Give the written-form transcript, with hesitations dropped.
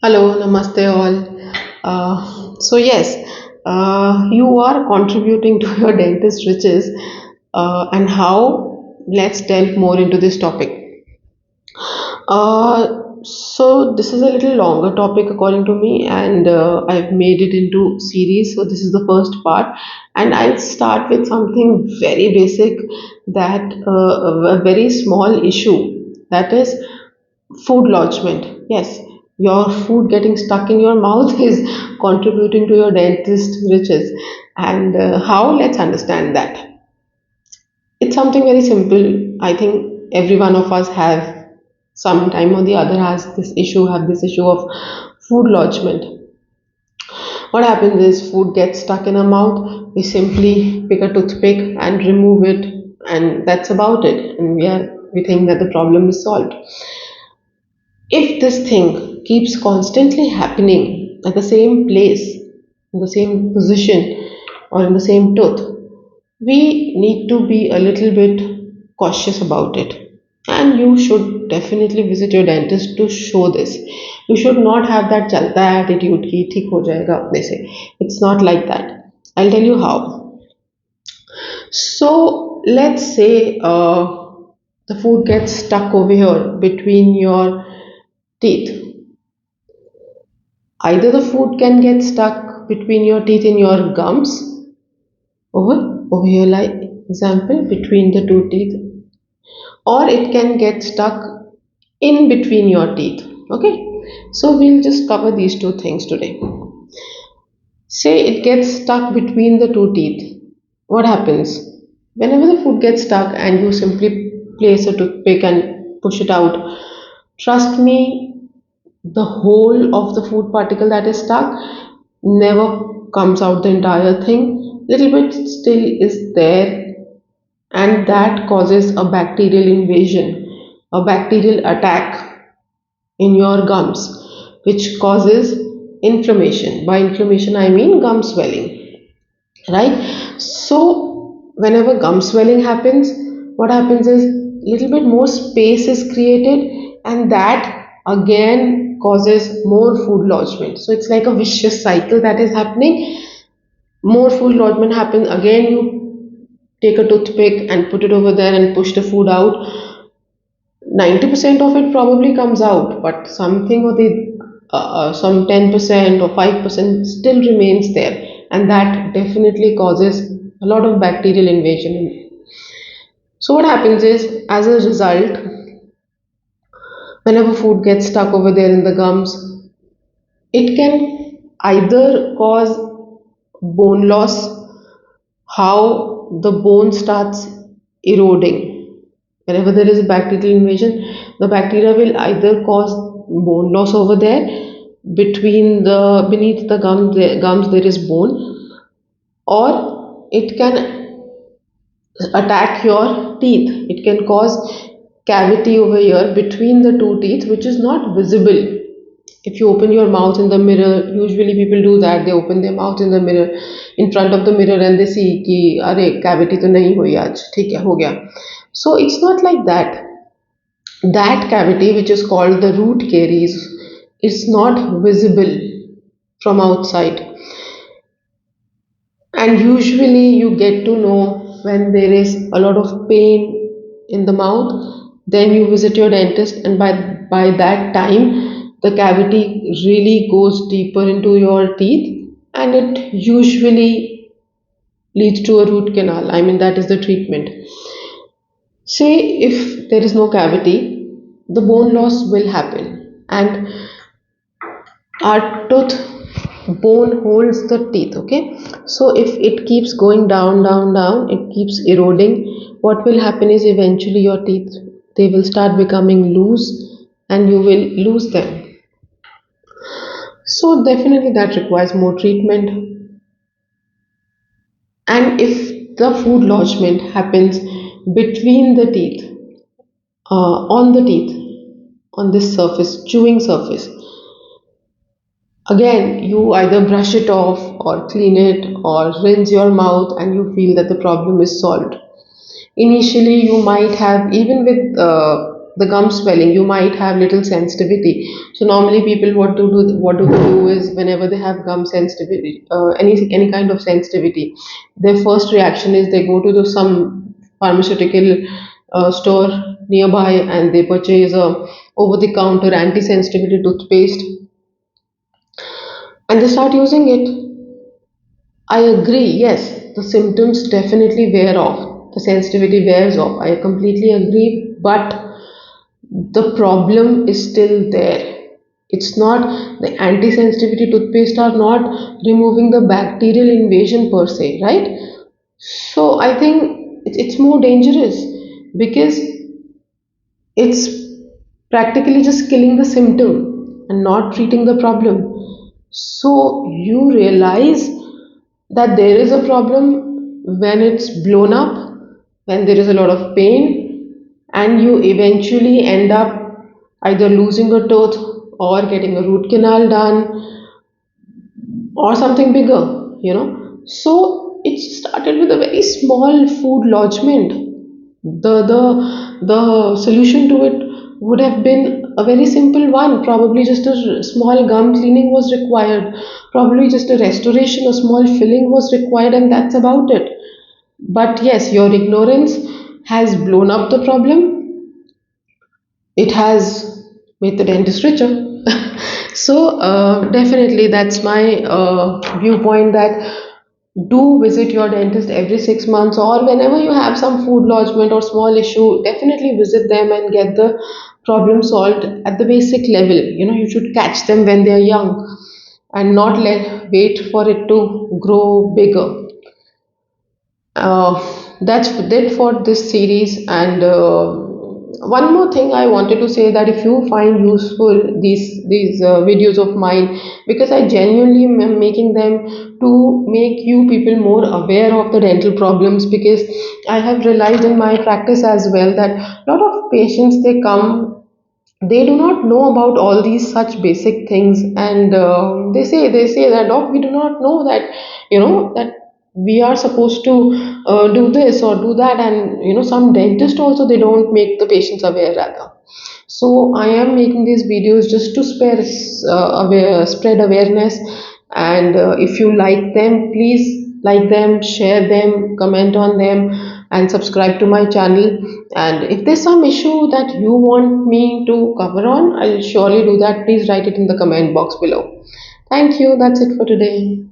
Hello, namaste all. Yes, you are contributing to your dentist riches, and how? Let's delve more into this topic. This is a little longer topic according to me, and I've made it into series. So this is the first part, and I'll start with something very basic, that a very small issue, that is food lodgement. Yes, your food getting stuck in your mouth is contributing to your dentist riches. And how? Let's understand that. It's something very simple. I think every one of us have some time or the other have this issue of food lodgement. What happens is food gets stuck in our mouth. We simply pick a toothpick and remove it, and that's about it. And we think that the problem is solved. If this thing keeps constantly happening at the same place, in the same position, or in the same tooth, we need to be a little bit cautious about it. And you should definitely visit your dentist to show this. You should not have that chalta attitude ki theek ho jayega apne se. It's not like that. I'll tell you how. So let's say the food gets stuck over here between your teeth. Either the food can get stuck between your teeth in your gums, over here, like example, between the two teeth, or it can get stuck in between your teeth. Okay, so we'll just cover these two things today. Say it gets stuck between the two teeth. What happens? Whenever the food gets stuck and you simply place a toothpick and push it out, trust me, the whole of the food particle that is stuck never comes out, the entire thing. Little bit still is there, and that causes a bacterial invasion, a bacterial attack in your gums, which causes inflammation. By inflammation, I mean gum swelling, right? So, whenever gum swelling happens, what happens is little bit more space is created, and that again causes more food lodgement. So, it's like a vicious cycle that is happening. More food lodgement happens, again you take a toothpick and put it over there and push the food out. 90% of it probably comes out, but something or the some 10% or 5% still remains there, and that definitely causes a lot of bacterial invasion. So what happens is, as a result, whenever food gets stuck over there in the gums, it can either cause bone loss, how the bone starts eroding. Whenever there is a bacterial invasion, the bacteria will either cause bone loss over there. Between the beneath the gums there is bone, or it can attack your teeth. It can cause cavity over here between the two teeth, which is not visible. If you open your mouth in the mirror, usually people do that, they open their mouth in the mirror, in front of the mirror, and they see ki are cavity to nahi hui aaj, theek hai, ho gaya. So it's not like that. That cavity, which is called the root caries, is not visible from outside, and usually you get to know when there is a lot of pain in the mouth. Then you visit your dentist, and by that time the cavity really goes deeper into your teeth, and it usually leads to a root canal. I mean, that is the treatment. Say if there is no cavity, the bone loss will happen, and our tooth bone holds the teeth. Okay, so if it keeps going down, down, down, it keeps eroding. What will happen is eventually your teeth, they will start becoming loose, and you will lose them. So definitely that requires more treatment. And if the food lodgement happens between the teeth, on the teeth, on this surface, chewing surface, again you either brush it off or clean it or rinse your mouth, and you feel that the problem is solved. Initially you might have, even with the gum swelling, you might have little sensitivity. So normally people, what do they do is, whenever they have gum sensitivity, any kind of sensitivity, their first reaction is they go to some pharmaceutical store nearby, and they purchase a over the counter anti sensitivity toothpaste, and they start using it. I agree, yes, the symptoms definitely wear off, the sensitivity wears off, I completely agree, but the problem is still there. It's not, the anti sensitivity toothpaste are not removing the bacterial invasion per se, right? So I think it's more dangerous, because it's practically just killing the symptom and not treating the problem. So you realize that there is a problem when it's blown up, when there is a lot of pain, and you eventually end up either losing a tooth or getting a root canal done or something bigger. So it started with a very small food lodgement. The solution to it would have been a very simple one. Probably just a small gum cleaning was required. Probably just a restoration, a small filling was required, and that's about it. But yes, your ignorance has blown up the problem. It has made the dentist richer. So definitely that's my viewpoint, that do visit your dentist every 6 months, or whenever you have some food lodgement or small issue, definitely visit them and get the problem solved at the basic level. You should catch them when they are young, and not let wait for it to grow bigger. That's it for this series. And one more thing I wanted to say, that if you find useful these videos of mine, because I genuinely am making them to make you people more aware of the dental problems, because I have realized in my practice as well that a lot of patients, they come, they do not know about all these such basic things, and they say that, doc, we do not know that, that we are supposed to do this or do that. And some dentists also, they don't make the patients aware, rather. So I am making these videos just to spread awareness. And if you like them, please like them, share them, comment on them, and subscribe to my channel. And if there's some issue that you want me to cover on, I'll surely do that. Please write it in the comment box below. Thank you. That's it for today.